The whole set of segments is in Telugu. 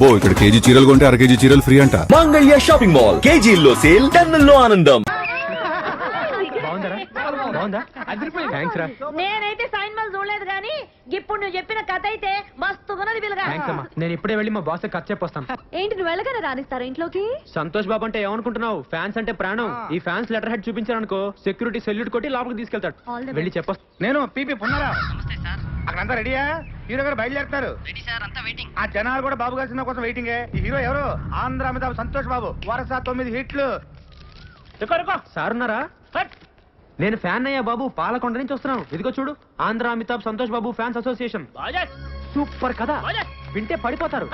అబ్బో ఇక్కడ కేజీ చీరలు కొంటే అర కేజీ చీరలు ఫ్రీ అంట. మంగళ్య షాపింగ్ మాల్, కేజీల్లో సేల్, టన్నుల్లో ఆనందం. నేనైతే సైన్ మాల్ చూడలేదు గానీ ఇప్పుడు నువ్వు చెప్పిన కథ అయితే మస్తున్నది పిల్లగా. నేను ఇప్పుడే వెళ్ళి మా బాస్ కట్ చెప్పొస్తాను. ఏంటి నువ్వు వెళ్ళగానే రానిస్తారా ఇంట్లోకి? సంతోష్ బాబు అంటే ఏమనుకుంటున్నావు? ఫ్యాన్స్ అంటే ప్రాణం. ఈ ఫ్యాన్స్ లెటర్ హెడ్ చూపించారనుకో సెక్యూరిటీ సెల్యూట్ కొట్టి లోపలికి తీసుకెళ్తాడు. వెళ్ళి చెప్పొస్తా. నేను పీపీ పున్నారా, అక్కడంతా రెడీయా? హీరో గారు బయలుదేరుతారు. ఆ జనాలు కూడా బాబు గారి సినిమా కోసం వెయిటింగ్. ఈ హీరో ఎవరు? ఆంధ్ర అమితాబ్ సంతోష్ బాబు. వరుస 9 హిట్లు. సార్ ఉన్నారా? నేను ఫ్యాన్ అయ్యా బాబు, పాలకొండ నుంచి వస్తున్నాను. ఇదిగో చూడు, Andhra Amitabh Santosh Babu fans association. Super కదా, వింటే పడిపోతారు.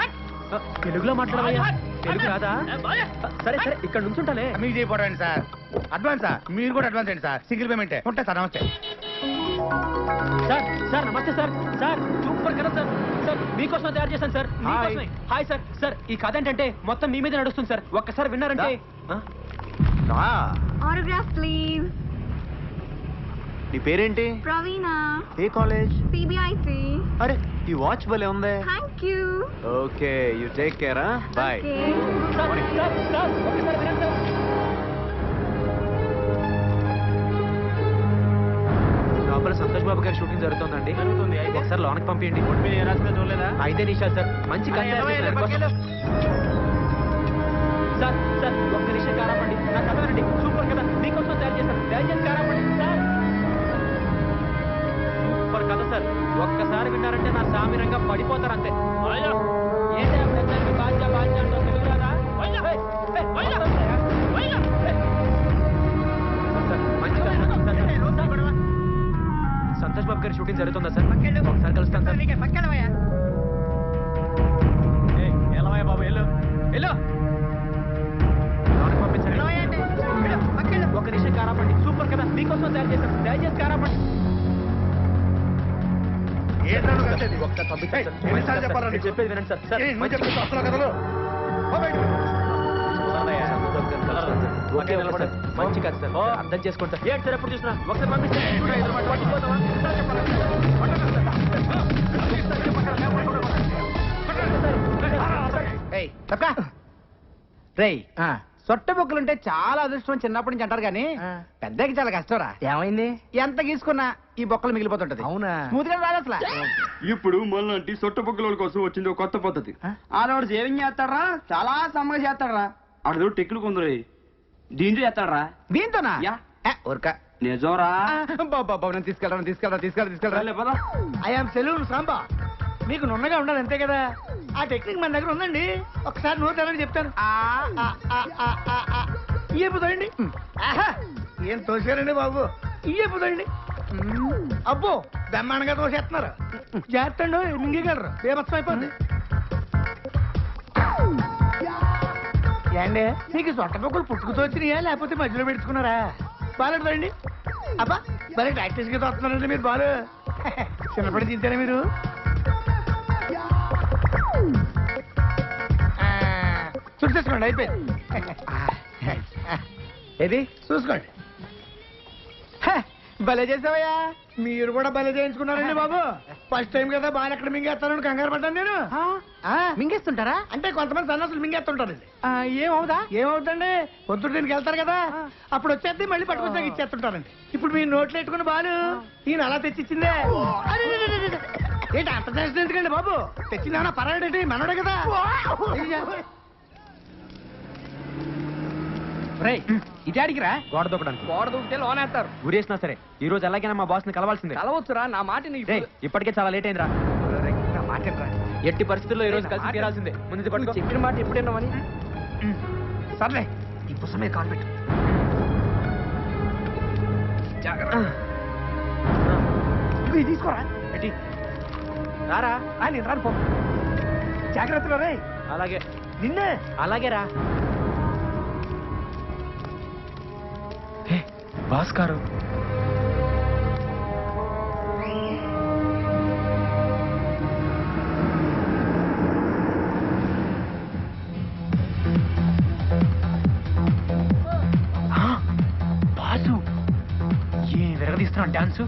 తెలుగులో మాట్లాడవయ్యా, తెలుగు రాదా? సరే సరే, ఇక్కడ నుంచుంటాలే. మీకు చేయబోరండి సార్. అడ్వాన్సా? మీరు కూడా అడ్వాన్స్ అండి సార్. సింగిల్ పేమెంట్ ఉంటాయి సార్. నమస్తే సార్. సార్ నమస్తే సార్. సార్ సూపర్ కదా సార్. సార్ మీకోసం తయారు చేశాను సార్. Hi sir. సార్ ఈ కథ ఏంటంటే మొత్తం మీ మీద నడుస్తుంది సార్. ఒక్కసారి విన్నారంటే. Autograph please. నీ పేరేంటి? ప్రవీణ. ఏ కాలేజ్? సిబిఐసి. అరే ఈ వాచ్ భలే ఉందే. Thank you. Okay you take care. Bye. లోపల సంతోష్ బాబు గారి షూటింగ్ జరుగుతుందండి. ఒకసారి లోనకి పంపించండి. చూడలేదా? 5 నిమిషాలు సార్. మంచి సార్. సార్ ఒక్క నిమిషం కారాపండి. నా కథ వినండి. సూపర్ కదా, మీకోసం తయారు చేశాను. దయచేసి కారాపండి సార్. సూపర్ కథ సార్. ఒక్కసారి విన్నారంటే నా సామిరంగా పడిపోతారు అంతే. సంతోష్ బాబు గారి షూటింగ్ జరుగుతుందా సార్? ఒకసారి కలుస్తాను సార్. బాబు వెళ్ళు. పంపించండి. ఒక నిమిషం కారాపండి. సూపర్ కదా, మీకోసం తయారు చేశాను. దయచేసి కారాపండి. చెప్పేది వినండి సార్. మంచి కాదు సార్, అర్థం చేసుకోండి సార్. ఏంటి సార్ ఎప్పుడు చూసినా ఒకసారి రేయ్, సొట్ట బొక్కులుంటే చాలా అదృష్టం చిన్నప్పటి నుంచి అంటారు కానీ పెద్దకి చాలా కష్టంరా. ఏమైంది? ఎంత గీసుకున్నా ఈ బొక్కలు మిగిలిపోతుంటది. అవునా? స్మూత్ గా రాదు అసలు. ఇప్పుడు మనలాంటి సొట్ట బొక్కల కోసం వచ్చింది ఒక కొత్త పద్ధతి. ఆడవాడు సేవింగ్ చేస్తాడరా, చాలా సమ్మగా చేస్తాడరా. ఆడదో టెక్లు కొందరు దీంతో చేస్తాడరా. దీంతోనా? ఊరక నిజంరా. తీసుకెళ్ళరా. I'm saloon Samba. మీకు నున్నగా ఉండాలి అంతే కదా. ఆ టెక్నిక్ మన దగ్గర ఉందండి. ఒకసారి నోరు తెరని చెప్తాను. ఇయ్యపోతాయండి. ఏం తోసారండి బాబు, ఇయ్యపోతాయండి. అబ్బో బ్రహ్మాండంగా తోసేస్తున్నారు. చేస్తండు మింగగలరు, బేమత్సం అయిపోద్ది. ఏండి మీకు సొట్ట పొక్కులు పుట్టుకుతో వచ్చినాయా లేకపోతే మధ్యలో పెట్టుకున్నారా? బాగాలేదండి. అబ్బా భలే ప్రాక్టీస్ గా తోస్తున్నారండి మీరు. బాలు చిన్నప్పటి తింటారా మీరు? చూసుకోండి, అయిపోయింది. ఏది చూసుకోండి. భలే చేసావయ్యా. మీరు కూడా భలే చేయించుకున్నారండి బాబు. ఫస్ట్ టైం కదా బాగా ఎక్కడ మింగేస్తానని కంగారు పడ్డాను నేను. మింగేస్తుంటారా? అంటే కొంతమంది సన్నాసులు మింగేస్తుంటారండి. ఏమవుతండి, పొద్దుట దీనికి వెళ్తారు కదా, అప్పుడు వచ్చేది మళ్ళీ పట్టుకొచ్చాక ఇచ్చేస్తుంటారండి. ఇప్పుడు మీరు నోట్లు పెట్టుకుని బాలు ఈయన అలా తెచ్చిచ్చిందే. ఏంటి అంత చేసిన ఎందుకండి బాబు? తెచ్చిందేమన్నా పర్వాలేంటి, మనోడే కదా. ఇటాడికిరా గోడ దూకడానికి. గోడ దూకితే లోన్ వేస్తారు. ఊరేసినా సరే ఈ రోజు ఎలాగైనా మా బాస్ ని కలవాల్సిందే. కలవచ్చురా, నా మాట ఇప్పటికే చాలా లేట్ అయిందిరా. నా మాట ఎట్టి పరిస్థితుల్లో ఈ రోజు కలిసి తీరాల్సిందే. ముందు పట్టుకో. చెప్పిన మాట ఎప్పుడైనామని. సర్లే ఈ పుస్తకం మీద కాల్ పెట్టు. ఇది తీసుకోరా. పెట్టి రారా. నేను రాను పో. జాగ్రత్తగా రే. అలాగే నిన్నే. అలాగే రా. బాస్ గారు బాసు ఏ విరగదీస్తున్నాడు డాన్సు.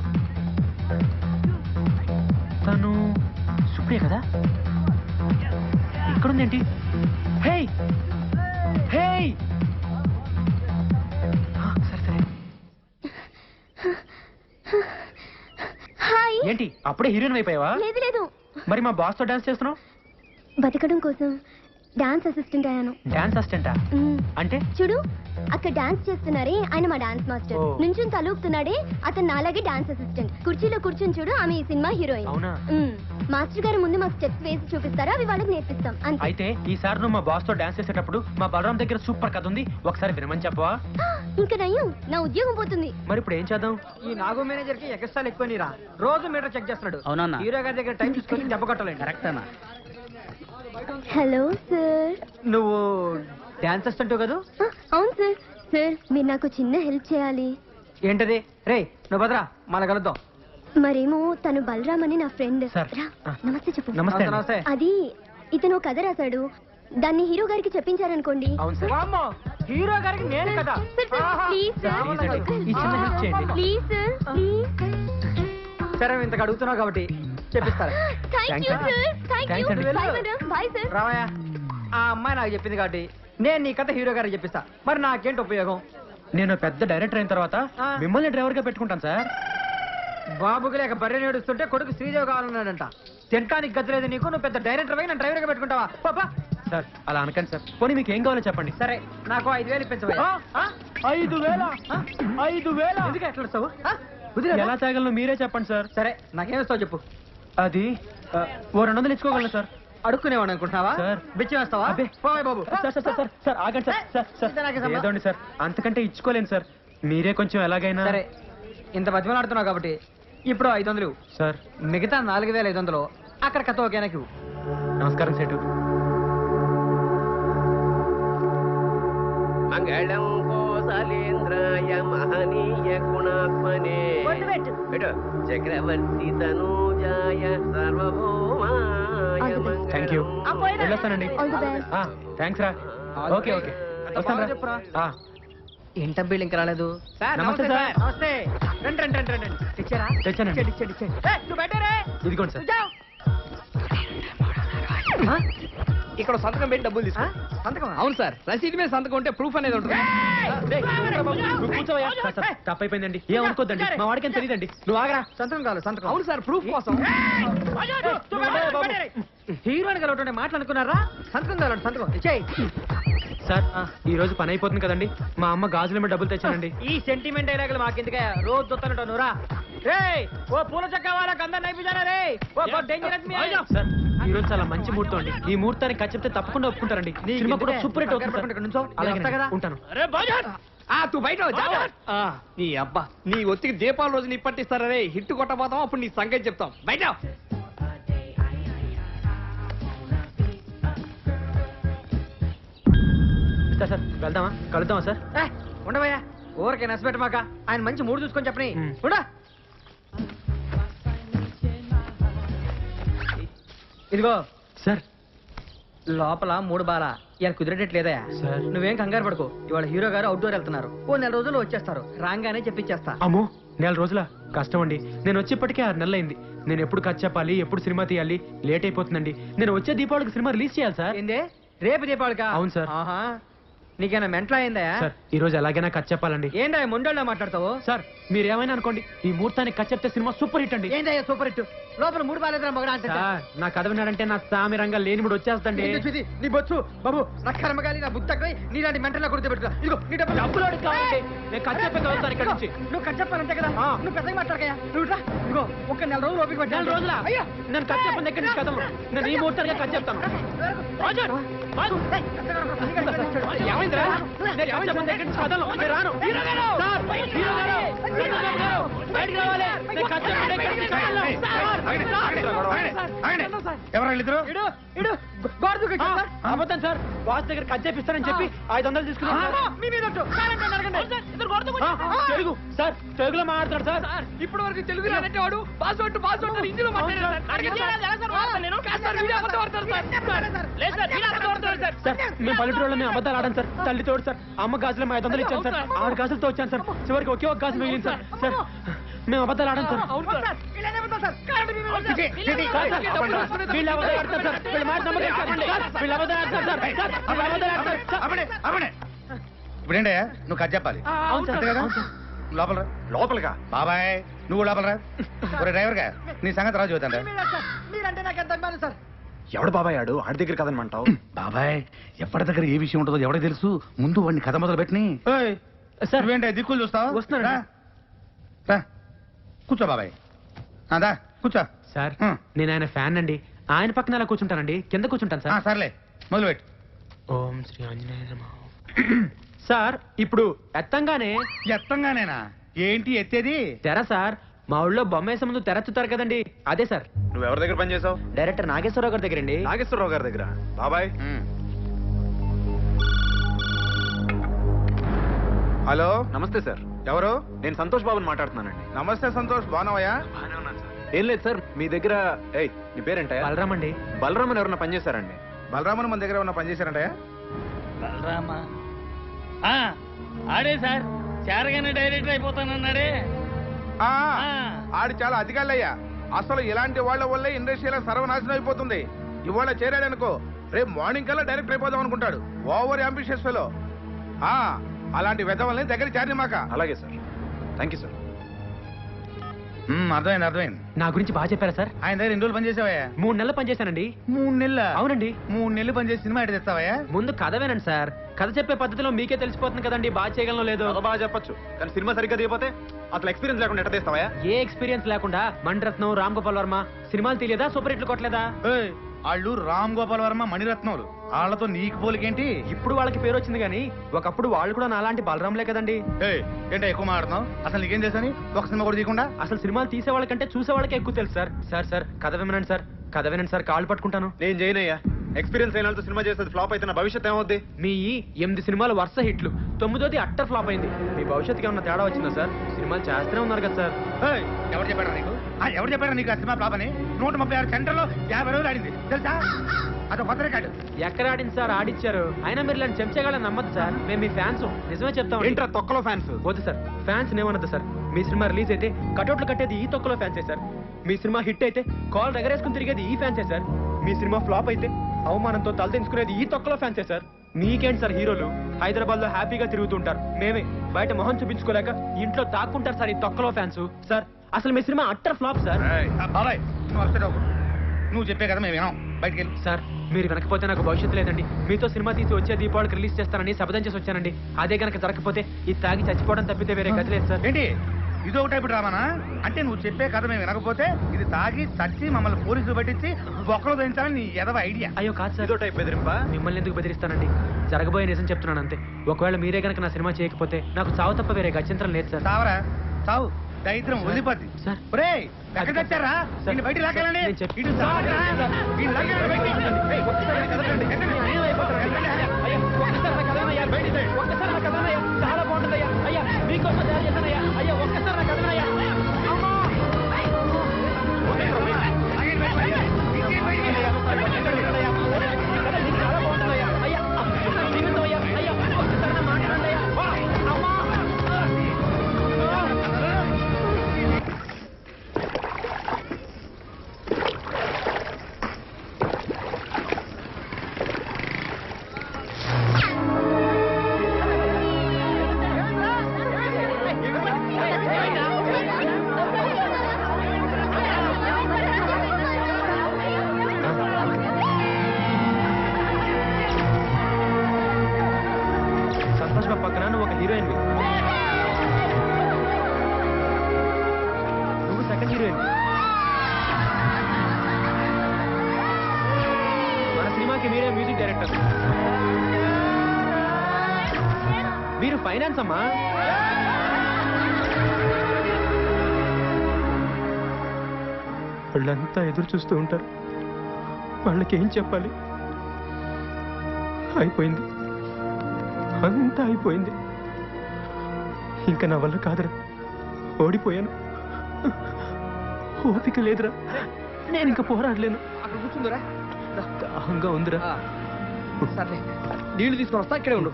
తను సుప్రియ కదా. అక్కడ ఉందేంటి? హే హే సరే సరే. హాయ్. ఏంటి అప్పుడే హీరోయిన్ అయిపోయావా? లేదు లేదు, మరి మా బాస్ తో డాన్స్ చేస్తున్నావు? బతకడం కోసం డాన్స్ అసిస్టెంట్ అయ్యాను. డాన్స్ అసిస్టెంటా? అంటే చూడు, అక్కడ డాన్స్ చేస్తున్నారే ఆయన మా డాన్స్ మాస్టర్. ఓ. నుంచుని తలూపుతున్నాడే అతను నాలాగే డాన్స్ అసిస్టెంట్. కుర్చీలో కూర్చుని చూడు, ఆమె ఈ సినిమా హీరోయిన్. అవునా? మాస్టర్ గారు ముందు మాకు స్టెప్స్ వేసి చూపిస్తారా, అవి వాళ్ళకి నేర్పిస్తాం అంతే. అయితే ఈసారి నువ్వు మా బాస్ తో డాన్స్ చేసేటప్పుడు మా బలరాం దగ్గర సూపర్ కథ ఉంది, ఒకసారి వినమని చెప్పవా? ఇంకా నయ్యం, నా ఉద్యోగం పోతుంది. మరి ఇప్పుడు ఏం చేద్దాం? ఈ నాగో మేనేజర్ కి ఎక్స్ట్రా ఎక్కువ నీరా, రోజు మీటర్ చెక్ చేస్తున్నాడు. అవునన్నా. హీరో గారి దగ్గర టైం చూసుకొని దెబ్బ కొట్టలేదు. కరెక్ట్ అన్న. Hello sir. నువ్వు డాన్స్ అసిస్టెంట్ కదా? అవును సార్. సార్ మీరు నాకు చిన్న హెల్ప్ చేయాలి. ఏంటది? రే నువ్వు భద్రా, మన కలుద్దాం. మరేమో తను బలరామ్ అని నా ఫ్రెండ్. సార్. రా, నమస్తే చెప్పు. నమస్తే అండి. నమస్తే. అది ఇతను కథ రాశాడు, దాన్ని హీరో గారికి చెప్పించారనుకోండి. అవును సార్. వామ్మో, హీరో గారికి నేను కదా. ప్లీజ్ సార్, ప్లీజ్ అండి, ఈ చిన్న హెల్ప్ చేయండి. Please sir, please. సరే ఇంతకు అడుగుతున్నావు కాబట్టి చెప్పిస్తారా? Thank you sir, thank you. Thanks అండి. Bye madam, bye sir. రావయ్యా, ఆ అమ్మాయి నాకు చెప్పింది కాబట్టి నేను నీ కథ హీరో గారికి చెప్పిస్తా. మరి నాకేంటి ఉపయోగం? నేను పెద్ద డైరెక్టర్ అయిన తర్వాత ఆ. మిమ్మల్ని డ్రైవర్ గా పెట్టుకుంటాను సార్. బాబుకి లేక బర్రె నేడుస్తుంటే కొడుకు శ్రీదేవి కావాలన్నాడంట. తింటానికి గతి లేదు నీకు, నువ్వు పెద్ద డైరెక్టర్ పోయి నన్ను డ్రైవర్ గా పెట్టుకుంటావా? పాపా. సార్ అలా అనకండి సార్. పోనీ మీకు ఏం కావాలో చెప్పండి. సరే నాకు 5,000 ఇప్పించవయ్యా. 5,000? 5,000? ఎందుకు ఎట్లా వస్తావు? ఎలా తాగలను మీరే చెప్పండి సార్. సరే నాకేమిస్తావు చెప్పు. అది ఓ 200 ఇచ్చుకోగలను సార్. అడుక్కునేవాడు అనుకుంటున్నావా? సార్. బిచ్చి వేస్తావా? అబ్బే. పోయ్ బాబు. సార్ సార్ సార్ సార్ ఆగండి సార్. సార్ సార్ ఇది నాకే సంబంధం. ఏదోండి సార్, అంతకంటే ఇచ్చుకోలేను సార్. మీరే కొంచెం ఎలాగైనా. సరే ఇంత బతిమలాడుతున్నావు కాబట్టి ఇప్పుడు 500 ఇవ్వు. సార్ మిగతా 4,500 అక్కడ కథ ఒకేనాకి ఇవ్వు. నమస్కారం సేటు. మంగళం కోసలేంద్రాయ మహనీయ గుణాత్మనే చక్రవర్తి తనూజాయ సర్వభౌమాయ థ్యాంక్ యూ. వెళ్ళొస్తానండి. All the best. థ్యాంక్స్ రా. ఓకే ఓకే వస్తాను చెప్పురా. రా. ఏంట బిల్ ఇంకా రాలేదు. నమస్తే సార్. నమస్తే. రండి రండి రండి రండి. తెచ్చారా? తెచ్చానండి. ఇచ్చేయండి. నువ్వు బయటరే. ఇదిగోండి సార్. ఇక్కడ సంతకం పెట్టి డబ్బులు తీసుకో. సంతకమా? అవును సార్, రసీదు మీద సంతకం ఉంటే ప్రూఫ్ అనేది ఉంటుంది. నువ్వు కూర్చోవయ్యా. సార్, సార్, తప్పైపోయిందండి, ఏమనుకోద్దండి, మా వాడికేం తెలియదండి. నువ్వు ఆగరా. సంతకం కావాలి సంతకం. అవును సార్, ప్రూఫ్ కోసం. హీరోయిన్ కలవటంటే మాట్లాడుకున్నారా? సంతకం కావాలి సంతకం. ఇచ్చేయి. సార్ ఈ రోజు పని అయిపోతుంది కదండి, మా అమ్మ గాజుల మీద డబ్బులు తెచ్చానండి. ఈ సెంటిమెంట్ డైలాగులు మాకెందుకే? రోజు దొత్తనుంటావు నువ్వురా. రే ఓ పూల చక్క వాళ్ళకి అందరు నైపుజారా రే. ఓ డేంజరస్ మీ. సార్ ఈ రోజు చాలా మంచి ముహూర్తం అండి. ఈ ముహూర్తానికి ఖర్చు చెప్తే తప్పకుండా ఒప్పుకుంటారండి. సినిమా కూడా సూపర్ హిట్ అవుతుంది సార్. అలాగే ఉంటాను. తూ బయట నీ అబ్బా, నీ ఒత్తికి దీపాల రోజు నీ పట్టిస్తారా రే. హిట్ కొట్టబోతాం, అప్పుడు నీ సంగతి చెప్తాం. బయట సార్ సార్ వెళ్దామా, కలుద్దామా సార్? ఉండవయ్యా, ఊరికే నచ్చబెట్టమాక. ఆయన మంచి మూడు చూసుకొని చెప్పని. ఉండా. ఇదిగో సార్ లోపల 3 బాల ఇలా కుదిరేటట్లేదా? సార్. నువ్వేం కంగారు పడుకో. ఇవాళ హీరో గారు అవుట్డోర్ వెళ్తున్నారు. ఓ 4 రోజుల్లో వచ్చేస్తారు. రాగానే చెప్పించేస్తా. అమ్మో 4 రోజుల కష్టం అండి. నేను వచ్చేప్పటికే 6 నెలలు అయింది. నేను ఎప్పుడు ఖర్చు చెప్పాలి, ఎప్పుడు సినిమా తీయాలి, లేట్ అయిపోతుందండి. నేను వచ్చే దీపావళికి సినిమా రిలీజ్ చేయాలి సార్. ఏందే రేపు దీపావళికా? అవును సార్. ఆహా, నీకేనా మెంటల్ అయిందా? సార్ ఈ రోజు ఎలాగైనా ఖర్చు చెప్పాలండి. ఏందా మొండోళ్ళ మాట్లాడతావు? సార్ మీరు ఏమైనా అనుకోండి, ఈ ముహూర్తానికి ఖర్చు చెప్తే సినిమా సూపర్ హిట్ అండి. ఏందయ్యా సూపర్ హిట్? లోపల 3 బాలేదురా మగడా అంటే. సార్ నా కథ విన్నాడంటే నా సామి రంగా లేని కూడా వచ్చేస్తండి. నీ బొచ్చు బాబు, నా కర్మగాలి, నా బుద్ధకై నీలాంటి మెంటల్ గుర్తుపెట్టుకో. ఇదిగో నీ డబ్బులు అడిగి కావాలండి. నేను ఖర్చు చెప్పే చదువుతాను ఇక్కడ నుంచి. నువ్వు ఖర్చు చెప్పాలంటే కదా. నువ్వు పెద్దగా మాట్లాడకయ్యా. నువ్వు రా. ఇదిగో ఒక 4 రోజులు ఓపిక పట్టు. 4 రోజుల అయ్యా నేను ఖర్చు చెప్పిన దగ్గర నుంచి కథలు నేను ఈ ముహూర్తానికి ఖర్చు చెప్తాను. ఏమైందిరా? నేను ఖర్చు చెప్పిన దగ్గర నుంచి కథలు నేను రాను. సార్, హీరో గారు, చంద్రబాబు గారు, బయటికి రావాలి. నేను ఖర్చు చెప్పిన దగ్గర నుంచి కథలు. అబద్ధం సార్. బాస్ దగ్గర ఖర్చు చేపిస్తానని చెప్పి 500 తీసుకున్నాను. తెలుగు సార్, తెలుగులో మాట్లాడతాడు సార్. ఇప్పటి వరకు తెలుగు రానంటే వాడు పాస్వర్డ్ హిందీలో మాట్లాడారు. సార్ మేము పల్లెటూరులో మేము అబద్ధాలు ఆడాను సార్. తల్లి తోడు సార్. అమ్మ గాజులు 500 ఇచ్చాను సార్. 6 గాజులతో వచ్చాను సార్. చివరికి ఒకే ఒక గాజు మిగిలింది సార్. సార్ మేము అబద్ధాలు ఆడం సార్ వీళ్ళు అబద్ధాలు ఆడతారు సార్ వీళ్ళు మాట నమ్మకం సార్ వీళ్ళు అబద్ధాలు ఆడతారు సార్ వీళ్ళు అబద్ధాలు ఆడతారు సార్ ఇప్పుడేంటే నువ్వు కథ చెప్పాలి అవును సార్ అంతే కదా లోపల రా. లోపలిగా బాబాయ్ నువ్వు లోపల రా. ఒరే డ్రైవర్ గా నీ సంగతి రాజు చూద్దాం మీరంటే నాకు ఎంత అభిమానం సార్. ఎవడు బాబాయ్ ఆడు ఆడి దగ్గర కదనమంటావు బాబాయ్ ఎవరి దగ్గర ఏ విషయం ఉంటుందో ఎవరికి తెలుసు ముందు వాడిని కథ మొదలు పెట్టిని సార్ నువ్వేంటే దిక్కులు చూస్తావు వస్తున్నాడు. రా. రా. కూర్చో బాబాయ్ దా కూర్చో సార్ హ్మ్. నేను ఆయన ఫ్యాన్ అండి ఆయన పక్కన అలా కూర్చుంటానండి కింద కూర్చుంటాను సార్ సర్లే మొదలు పెట్టు. ఓం శ్రీ ఆంజనేయ నమః. సార్ ఇప్పుడు ఎత్తంగానే ఎత్తంగానేనా ఏంటి ఎత్తేది తెర సార్ మా ఊళ్ళో బొమ్మ వేసే ముందు తెరచుతారు కదండి అదే సార్ నువ్వు ఎవరి దగ్గర పని చేసావు డైరెక్టర్ నాగేశ్వరరావు గారి దగ్గరండి నాగేశ్వరరావు గారి దగ్గర బాబాయ్ హలో నమస్తే సార్ ఎవరు? నేను సంతోష్ బాబుని మాట్లాడుతున్నానండి నమస్తే సంతోష్, బాగున్నావయ్యా? ఏం లేదు సార్ మీ దగ్గర ఏయ్ నీ పేరేంటయ్యా బలరామ్ అండి బలరామన్ ఎవరన్నా పని చేశారండి బలరామన్ మన దగ్గర ఉన్న పని చేశారంటయ్యా? బలరామా ఆడే సార్ చేరగానే డైరెక్టర్ అయిపోతానన్నాడే ఆడు చాలా అధికారులయ్యా. అసలు ఇలాంటి వాళ్ళ వల్లే ఇండస్ట్రీలో సర్వనాశనం అయిపోతుంది. ఇవాళ చేరాడనుకో రేపు మార్నింగ్ కల్లా డైరెక్ట్ అయిపోదాం అనుకుంటాడు. Over ambitious fellow. అలాంటి వెధవల్ని దగ్గర చేరనిమాక. అలాగే సార్ థ్యాంక్ యూ సార్ అర్థమైంది అర్థమైంది. నా గురించి బాగా చెప్పారా సార్ ఆయన దగ్గర 2 రోజులు పని చేసావయ్యా? 3 నెలలు పనిచేశానండి 3 నెలల అవునండి 3 నెలలు పని చేసి సినిమా ఎటు తెస్తావయ్యా? ముందు కథ వినండి సార్ కథ చెప్పే పద్ధతిలో మీకే తెలిసిపోతుంది కదండి బాగా చేయగలను లేదు చాలా బాగా చెప్పొచ్చు కానీ సినిమా సరిగ్గా దిగిపోతే అసలు ఎక్స్పీరియన్స్ లేకుండా ఎట్ట తీస్తావా ఏ ఎక్స్పీరియన్స్ లేకుండా మణిరత్నం రామ్ గోపాల్ వర్మ సినిమాలు తెలియదా సూపర్ హిట్లు కొట్టలేదా వాళ్ళు రామ్ గోపాల్ వర్మ మణిరత్నములు వాళ్ళతో నీకు పోలికేంటి? ఇప్పుడు వాళ్ళకి పేరు వచ్చింది కానీ ఒకప్పుడు వాళ్ళు కూడా నాలాంటి బలరాంలే కదండి ఏంటో ఎక్కువ మాట్లాడుతున్నావు? అసలు నీకేం చేశాని ఒక సినిమా కూడా తీయకుండా? అసలు సినిమాలు తీసే వాళ్ళకంటే చూసే వాళ్ళకే ఎక్కువ తెలుసు సార్ సార్ సార్ కథ వినండి సార్ కథ వినండి సార్ కాళ్ళు పట్టుకుంటాను నేను చేయనయ్యా ఎక్స్పీరియన్స్ అయిన వాళ్ళతో సినిమా చేసేది ఫ్లాప్ అయితే నా భవిష్యత్ ఏమవుద్ది మీ 8 సినిమాలు వరుస హిట్లు 9ది అట్టర్ ఫ్లాప్ అయింది మీ భవిష్యత్తుకి ఏమన్నా తేడా వచ్చిందా సార్ సినిమాలు చేస్తూనే ఉన్నారు కదా సార్ ఎవరు చెప్పారా నీకు? ఎవరు చెప్పారా నీకు ఆ సినిమా ఫ్లాప్ అని? 136 సెంటర్లో 50 రోజులు ఆడింది తెలుసా? అదొక కొత్త రికార్డు. ఎక్కడ ఆడింది సార్ ఆడిచ్చారు అయినా మీరు ఇలాంటి చెంచగాళ్ళని నమ్మద్దు సార్ మేము మీ ఫ్యాన్స్ నిజమే చెప్తాం ఏంట్రా తొక్కలో ఫ్యాన్స్ వద్దు సార్ ఫ్యాన్స్ ఏమన్నది సార్ మీ సినిమా రిలీజ్ అయితే కటౌట్లు కట్టేది ఈ తొక్కలో ఫ్యాన్సే సార్ మీ సినిమా హిట్ అయితే కాల్ ఎగరేసుకుని తిరిగేది ఈ ఫ్యాన్సే సార్ మీ సినిమా ఫ్లాప్ అయితే అవమానంతో తలదించుకునేది ఈ తొక్కలో ఫ్యాన్సే సార్ మీకేంటి సార్ హీరోలు హైదరాబాద్ లో హ్యాపీగా తిరుగుతుంటారు మేమే బయట మొహం చూపించుకోలేక ఇంట్లో దాక్కుంటారు సార్ ఈ తొక్కలో ఫ్యాన్స్ సార్ అసలు మీ సినిమా అట్టర్ ఫ్లాప్ సార్ బాబాయ్ నువ్వు అప్సెట్ అవ్వకు. నువ్వు చెప్పే కదా మేము వినాం బయటికి వెళ్ళి. సార్ మీరు వెనకపోతే నాకు భవిష్యత్తు లేదండి మీతో సినిమా తీసి వచ్చే దీపావళికి రిలీజ్ చేస్తానని శపథం చేసి వచ్చానండి అదే కనుక జరగకపోతే ఇది తాగి చచ్చిపోవడం తప్పితే వేరే గతి లేదు సార్ ఏంటి ఇది ఒక టైపు డ్రామానా? అంటే నువ్వు చెప్పే కథ మేము వినకపోతే ఇది తాగి చచ్చి మమ్మల్ని పోలీసులు పట్టించి బొక్కలు దించాలని నీ ఎదవ ఐడియా. అయ్యో కాదు సార్ ఇదో టైప్ బెదిరింపా మిమ్మల్ని ఎందుకు బెదిరిస్తానండి జరగబోయే నిజం చెప్తున్నాను అంతే ఒకవేళ మీరే కనుక నా సినిమా చేయకపోతే నాకు చావు తప్ప వేరే గత్యంతరం లేదు సార్ సావరా సావు దరిద్రం వదిలిపోద్ది. సార్. ఒరేయ్, ఎక్కడ తెచ్చారా? సార్. దీన్ని బయటికి లాగాలండి. నేను చెప్పి- ఇటు సావరా? దీన్ని లాగాలండి బయటికి. ఏయ్, ఒక్కసారి కదలండి. ఎక్కండి. అయ్యా, ఒక్కసారి నా కథనయ్యా, బయటికి. ఒక్కసారి నా కథనయ్యా, చాలా బాగుంటుందయ్యా. అయ్యా, మీకోసం తయారు చేశానయ్యా. అయ్యా, ఒక్కసారి నా కథనయ్యా. అమ్మా! లాగండి బయటికి. ఇంకేం బయటికి? చాలా బాగుంటుందయ్యా. అయ్యా, జీవితమయ్యా. అయ్యా, ఒక్కసారి నా మాట వినండి అయ్యా. అమ్మా! సంతోష్ బాబు పక్కన నువ్వు ఒక హీరోయిన్ నువ్వు సెకండ్ హీరోయిన్ మన సినిమాకి మీరే మ్యూజిక్ డైరెక్టర్ మీరు ఫైనాన్స్ అమ్మా వాళ్ళంతా ఎదురు చూస్తూ ఉంటారు వాళ్ళకి ఏం చెప్పాలి అయిపోయింది అంతా అయిపోయింది ఇంకా నా వల్ల కాదురా ఓడిపోయాను ఓపిక లేదురా నేను ఇంకా పోరాడలేను అక్కడ కూర్చుందిరా దాహంగా ఉందిరా సరే నీళ్లు తీసుకొని వస్తా ఇక్కడే ఉండు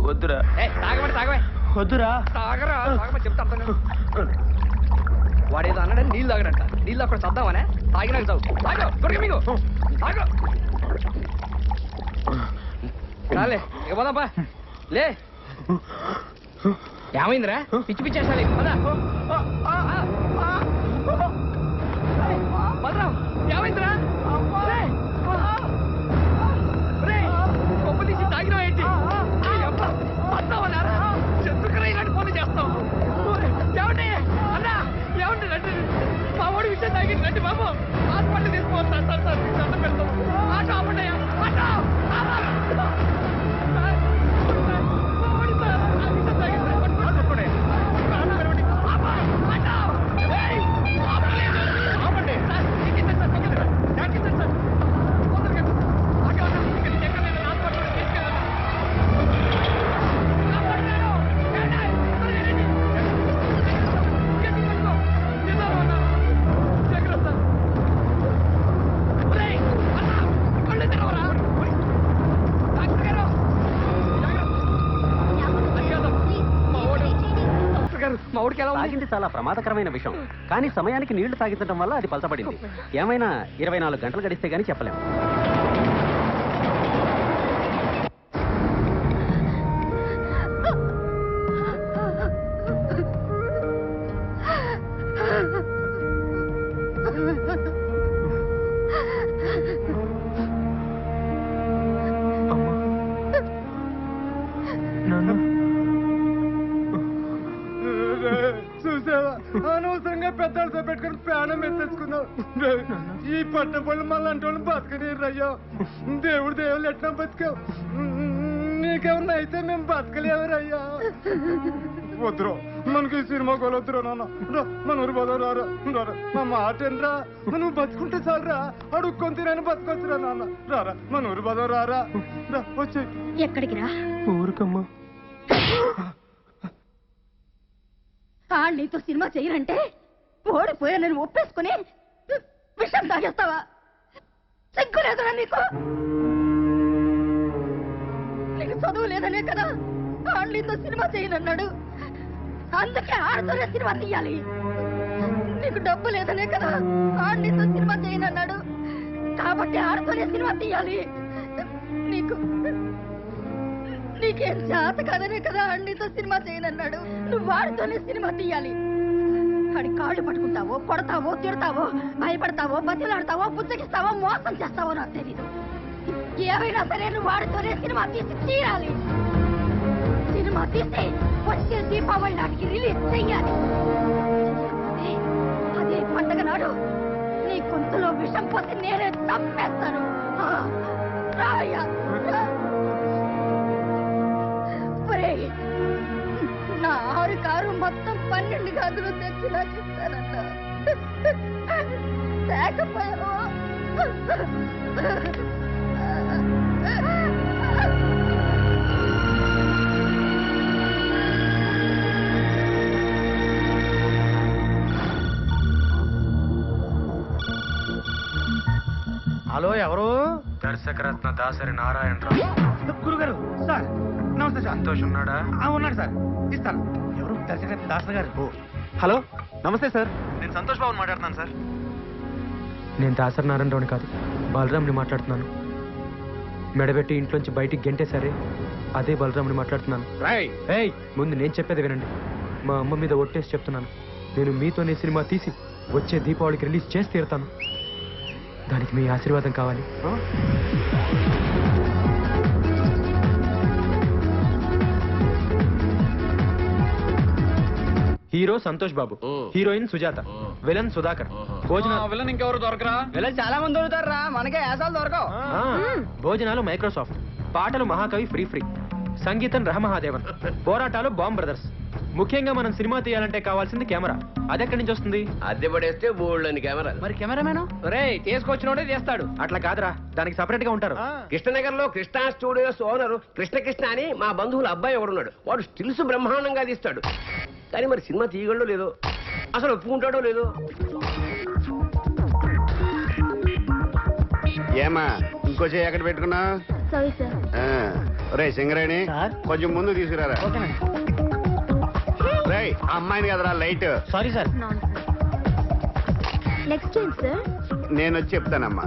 వద్దురా. తాగమే వద్దురా. తాగరా చెప్తా అర్థం కాదు. వాడేదో అన్నాడని నీళ్ళు తాగడంట. నీళ్ళు అక్కడ చద్దామనే తాగినాక చావు. తాగో దొరికి మీకు తాగో. రాలే ఇక పోదాంపా. లే ఏమైందిరా? పిచ్చి పిచ్చేసాలి. బలరాం ఏమైందిరా? కొమ్మ తీసి తాగినా ఏంటి? వస్తావన్నారా? చెట్టుకరా ఇలాంటి పనులు చేస్తావు? ఏమండి అన్నా ఏమండి రండి. మా వాడి విషయం తాగింది రండి బాబు. హాస్పిటల్ తీసుకోవాలి సార్. సార్ దండ పెడతాం. ఆటో ఆపండి. ఆటో మా ఊడికి ఎలా ఉంది? తాగింది చాలా ప్రమాదకరమైన విషయం, కానీ సమయానికి నీళ్లు తాగించడం వల్ల అది పలచబడింది. ఏమైనా 24 గంటలు గడిస్తే గానీ చెప్పలేము. చూసావా, అనవసరంగా పెద్దలతో పెట్టుకుని ప్రాణం ఎత్తేసుకున్నావు. ఈ పట్ట పళ్ళు మళ్ళీ అంటే బతకనీరయ్యా. దేవుళ్ళు ఎట్లా బతికావు? నీకేమన్నా అయితే మేము బతకలేవరయ్యా. వద్దురా, మనకి ఈ సినిమా కొలొద్దురా నాన్న. మన ఊరు పోదాం రారా. మా మాట ఏంట్రా? నువ్వు బతుకుంటే చాలరా. అడుక్కొని తినని బతకొచ్చురా నాన్న. రారా మన ఊరు పోదాం రారా. వచ్చి ఎక్కడికి రా? ఊరికమ్మా. నీతో సినిమా చేయనంటే ఓడిపోయా నేను ఒప్పేసుకుని విషయం తాగేస్తావా? సిగ్గులేదురా నీకు? నీకు చదువు లేదనే కదా నీతో సినిమా చేయనన్నాడు. అందుకే ఆడుతూనే సినిమా తీయాలి. నీకు డబ్బు లేదనే కదా నీతో సినిమా చేయనన్నాడు. కాబట్టి ఆడుతూనే సినిమా తీయాలి. నీకేం చేత కదనే కదా నీతో సినిమా చేయనన్నాడు. నువ్వు వాడితోనే సినిమా తీయాలి. వాడి కాళ్ళు పట్టుకుంటావో, కొడతావో, తిడతావో, భయపడతావో, బతిలాడతావో, పుచ్చగిస్తావో, మోసం చేస్తావో నాకు తెలీదు. ఏమైనా సరే నువ్వు వాడితోనే సినిమా తీయాలి. సినిమా తీసి వచ్చే దీపావళి నాటికి రిలీజ్ చెయ్యాలి. అదే పండగ నాడు నీ గొంతులో విషం పోసి నేనే చంపేస్తాను. రాయ్యా. నా 6 కారు మొత్తం 12 గదులు తెచ్చి నాకు ఇస్తానన్న. లేకపోయావో హలో, ఎవరు? దర్శకరత్న దాసరి నారాయణరావు. గురుగారు. సార్ నమస్తే సార్. సంతోష్ ఉన్నాడా? ఉన్నాడు సార్, ఇస్తాను. ఎవరు? దర్శకరత్న దాసరి గారు. హలో, నమస్తే సార్. నేను సంతోష్ బాబుని మాట్లాడుతున్నాను సార్. నేను దాసరి నారాయణరావుని కాదు, బలరాంని మాట్లాడుతున్నాను. మెడబెట్టి ఇంట్లోంచి బయటికి గెంటేసరే అదే బలరాంని మాట్లాడుతున్నాను. ఏయ్, ముందు నేను చెప్పేది వినండి. మా అమ్మ మీద ఒట్టేసి చెప్తున్నాను, నేను మీతోనే సినిమా తీసి వచ్చే దీపావళికి రిలీజ్ చేసి తీరుతాను. దానికి మీ ఆశీర్వాదం కావాలి. Hero Santosh Babu, heroine Sujatha, villain Sudhakar. Villain ఇంకెవరు దొరకరా? విలన్ చాలా మంది దొరుకుతారా, మనకే యాసాలు దొరకవు. భోజనాలు మైక్రోసాఫ్ట్, పాటలు మహాకవి ఫ్రీ, సంగీతం రహమహాదేవన్, పోరాటాలు బాంబ్ బ్రదర్స్. ముఖ్యంగా మనం సినిమా తీయాలంటే కావాల్సింది కెమెరా. అది ఎక్కడి నుంచి వస్తుంది? అద్దె పడేస్తే బోల్డ్ కెమెరా. మరి కెమెరామెన్ తీసుకొచ్చినోడే చేస్తాడు. అట్లా కాదురా, దానికి సపరేట్ గా ఉంటారు. కృష్ణనగర్ లో కృష్ణా స్టూడియోస్ ఓనర్ కృష్ణ అని మా బంధువుల అబ్బాయి ఎవరున్నాడు. వాడు స్టిల్స్ బ్రహ్మాండంగా తీస్తాడు. కానీ మరి సినిమా తీయగలడో లేదో, అసలు ఒప్పుకుంటాడో లేదో. ఏమా ఇంకో చేయి ఎక్కడ పెట్టుకున్నా? Sorry sir. రే సింగరేణి కొంచెం ముందు తీసుకురారా. రే అమ్మాయిని కదరా లైట్. Sorry sir. నెక్స్ట్ ఏంటి సార్? నేను వచ్చి చెప్తానమ్మా.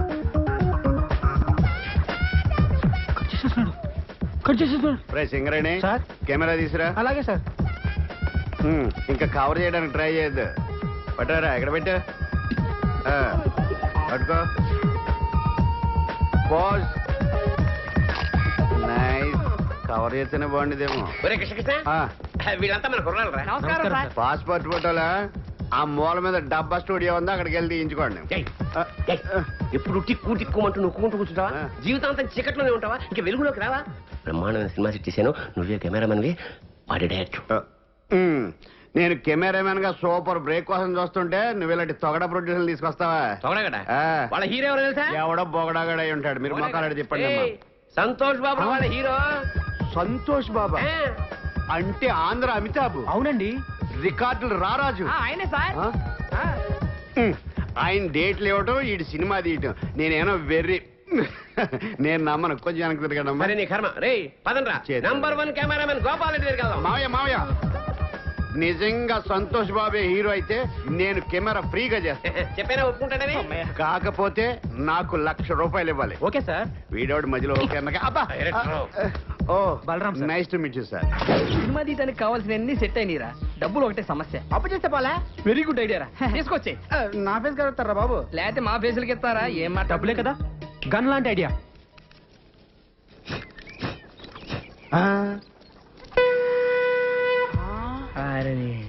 రే సింగరేణి కెమెరా తీసురా. అలాగే సార్. ఇంకా కవర్ చేయడానికి ట్రై చేయొద్దు. పట్టారా ఎక్కడ పెట్టా పట్టుకో. పాజ్. నైస్. కవర్ చేస్తేనే బాగుండేదేమో. వీళ్ళంతా మన కుర్రాళ్ళరా? నమస్కారం సార్. పాస్పోర్ట్ ఫోటోలా ఆ మూల మీద డబ్బా స్టూడియో ఉంది, అక్కడికి వెళ్ళి తీయించుకోండి. ఎప్పుడు టిక్కు టిక్కుమంటూ నొక్కుంటూ కూర్చుంటావా? జీవితాంతం చీకట్లోనే ఉంటావా? ఇంకా వెలుగులోకి రావా? బ్రహ్మాండమైన సినిమా సెట్ చేశాను, నువ్వే కెమెరామెన్వి, వాడి డైరెక్టర్. నేను కెమెరామెన్ గా సూపర్ బ్రేక్ కోసం చూస్తుంటే నువ్వు ఇలాంటి తొగడ ప్రొడ్యూసర్ తీసుకొస్తావా? తొగడగడా? వాళ్ళ హీరో ఎవరు తెలుసా? ఎవడో బొగడగడ చెప్పండి. మీరు మొక్కలాడి చెప్పండి. సంతోష్ బాబు వాళ్ళ హీరో. సంతోష్ బాబా అంటే ఆంధ్ర అమితాబ్? అవునండి. రికార్డులు రారాజు ఆయనే సార్. ఆయన డేట్లు ఇవ్వటం, ఈ సినిమా తీయటం. నేనేమో వెర్రి. నేను నమ్మను. కొంచెం వెనక్కి తిరగడం. మరి నీ కర్మ. రే పదండ్రా. నంబర్ 1 కెమెరామెన్ గోపాల్ రెడ్డి దగ్గరికి వెళ్దాం. మావయ్య నిజంగా సంతోష్ బాబే హీరో అయితే నేను కెమెరా ఫ్రీగా చేస్తాను. చెప్పేనా ఒప్పుకుంటాడని? కాకపోతే నాకు ₹1,00,000 ఇవ్వాలి. Okay sir. వీడోడు మధ్యలో ఓకే అన్నగా. అబ్బా. ఓ Balram sir. Nice to meet you sir. Cinema తీయడానికి కావాల్సిన అన్ని సెట్ అయినరా, డబ్బులు ఒకటే సమస్య. అప్పు చేస్తే పోలే. వెరీ గుడ్ ఐడియా రా. తీసుకొచ్చి నా ఫేస్ కలుగుతారా బాబు? లేకపోతే మా ఫేసులకి ఇస్తారా? ఏం మాట. డబ్బులే కదా, గన్ లాంటి ఐడియా.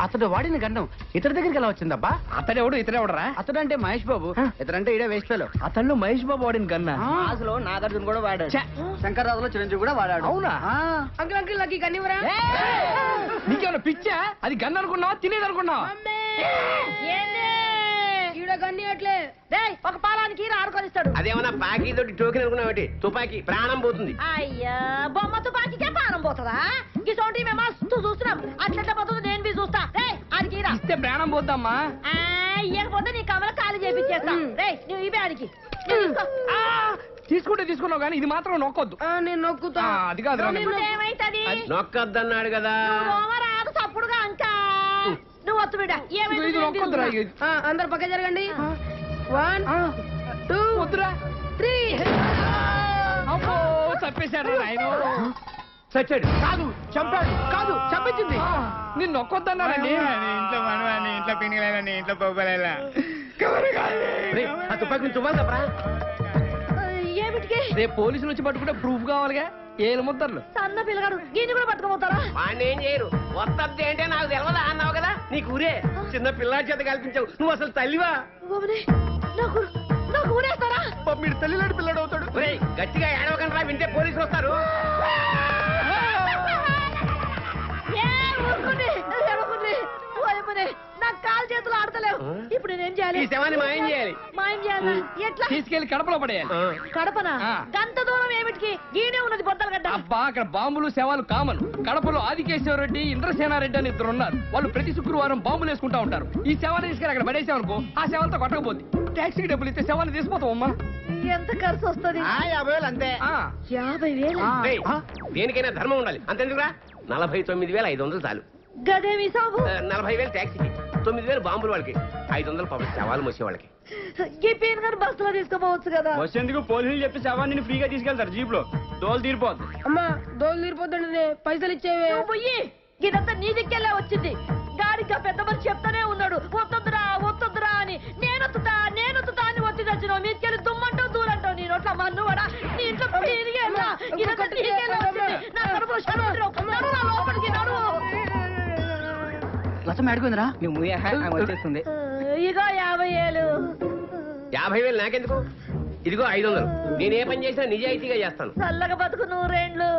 అతడు వాడిన గండం ఇతడి దగ్గరికి ఎలా వచ్చిందబ్బా? అతడెవడు ఇతడెవడరా? అతడు అంటే మహేష్ బాబు, ఇతడంటే ఇడే వేస్ట్ ఫెలో. అతను మహేష్ బాబు వాడిన గన్నా? అసలు నాగార్జున కూడా వాడాడు, శంకర్రాజులో చిరంజీవి కూడా వాడాడు. అవునా? అంకుల్ అంకుల్ నాకు గన్నివరా? నీకేమైనా పిచ్చా? అది గన్ అనుకున్నావా, తినేది అనుకున్నావా? ఒక పాలానికి ఆడుకొనిస్తాడు. అదేమన్నా పాకీ తోటి టోకెన్ అనుకున్నావు? తుపాకీ ప్రాణం పోతుంది. అయ్యా బొమ్మ తుపాకీకే ప్రాణం పోతుందా? ఇటువంటి మేము మస్తు చూస్తున్నాం. అట్లా పోతుంది, నేను బి చూస్తా. రే ఆడికి ఇస్తే ప్రాణం పోద్దమ్మా. ఇయ్యకపోతే నీ కమల ఖాళీ చేపించేస్తా. రే నువ్వు ఇవే ఆడికి తీసుకుంటే తీసుకున్నావు కానీ ఇది మాత్రం నొక్కొద్దు. నేను నొక్కుతా. అది కాదు ఏమైతుంది? నొక్కద్దన్నాడు కదా. రాదు తప్పుడుగా అంకా. నువ్వు వత్తు బిడ్డ. అందరు పక్క జరగండి. 1 2 3. అబ్బో చంపేశాడు ఆయన. చచ్చాడు కాదు, చంపాడు. కాదు, చంపించింది. నేను నొక్కొద్దన్నానండి. ఇంట్లో మనవాణి, ఇంట్లో పిండిలేని, ఇంట్లో పొగలేలా. ఆ తుపాకి నుంచి తువ్వాలి తప్పరా? ఏమిటికి? రేపు పోలీసులు వచ్చి పట్టుకుంటే ప్రూఫ్ కావాలిగా. ఏలు ముద్దర్లు. సన్న పిల్లగాడు దీన్ని కూడా పట్టుకోపోతారా? వాడిని ఏం చేయరు. వస్తద్ది అంటే నాకు తెలవదా అన్నావు కదా. నీకు ఊరే చిన్న పిల్లాడి చేత కల్పించావు. నువ్వు అసలు తల్లివా? నాకు ఊరేస్తారా? మీరు తల్లిలాంటి పిల్లాడు అవుతాడు. గట్టిగా ఏడవకండి, వింటే పోలీసులు వస్తారు. నాకు కాలు చేతులు ఆడతలేవు. ఇప్పుడు నేనేం చేయాలి? ఈ శవాన్ని మాయం చేయాలి. మాయం చేయాలి ఎట్లా? తీసుకెళ్లి కడపలో పడేయాలి. కడపనా? గంత దూరం ఏమిటికి? గీనే ఉన్నది బొద్దలగడ్డ. అబ్బా అక్కడ బాంబులు శవాలు కామన్. కడపలో ఆదికేశ్వరరెడ్డి, ఇంద్రసేనారెడ్డి అని 2 ఉన్నారు. వాళ్ళు ప్రతి శుక్రవారం బాంబులు వేసుకుంటా ఉంటారు. ఈ శవాన్ని తీసుకెళ్ళి అక్కడ పడేసామనుకో, ఆ శవాలతో కొట్టకపోద్ది. టాక్సీకి డబ్బులు ఇస్తే శవాన్ని తీసుకుపోతాం అమ్మా. ఎంత ఖర్చు వస్తుంది? 50,000 అంతే. 50,000? దేనికైనా ధర్మం ఉండాలి. అంతేందుకురా? 49,500 చాలు. గదేమి సాబు? 40,000 ట్యాక్సీకి, 9,000 బాంబులు వాళ్ళకి, 500 పబ్లిక్ శవాలు మోసే వాళ్ళకి. ఈ పేరు గారు బస్సులో తీసుకోపోవచ్చు కదా. బస్సు ఎందుకు? పోలీసులు చెప్పి శవాన్ని ఫ్రీగా తీసుకెళ్తారు జీప్ లో. దోలు తీరిపోద్ది. అమ్మా దోలు తీరిపోద్దండి, పైసలు ఇచ్చేవే. పోయి ఇదంతా నీ దిక్కెళ్ళే వచ్చింది. గాడిగా పెద్ద మనిషి చెప్తానే ఉన్నాడు, వద్దొద్దురా వద్దొద్దురా అని. నేనొత్తుతా అని వచ్చి తెచ్చినావు. మీకెళ్ళి దుమ్మంటావు దూరంటావు. నీ నోట్ల మన్ను కూడా నీ ఇంట్లో తిరిగేలా. ఇదంతా నీకెళ్ళే వచ్చింది. నా కడుపు లోపలికి నడు. లసం అడుగుందిరా. నువ్వు వచ్చేస్తుంది. ఇగో 50,000. 50,000 నాకెందుకు? ఇదిగో 500. నేను ఏ పని చేసినా నిజాయితీగా చేస్తాను. చల్లగా బతుకు 100 ఏండ్లు.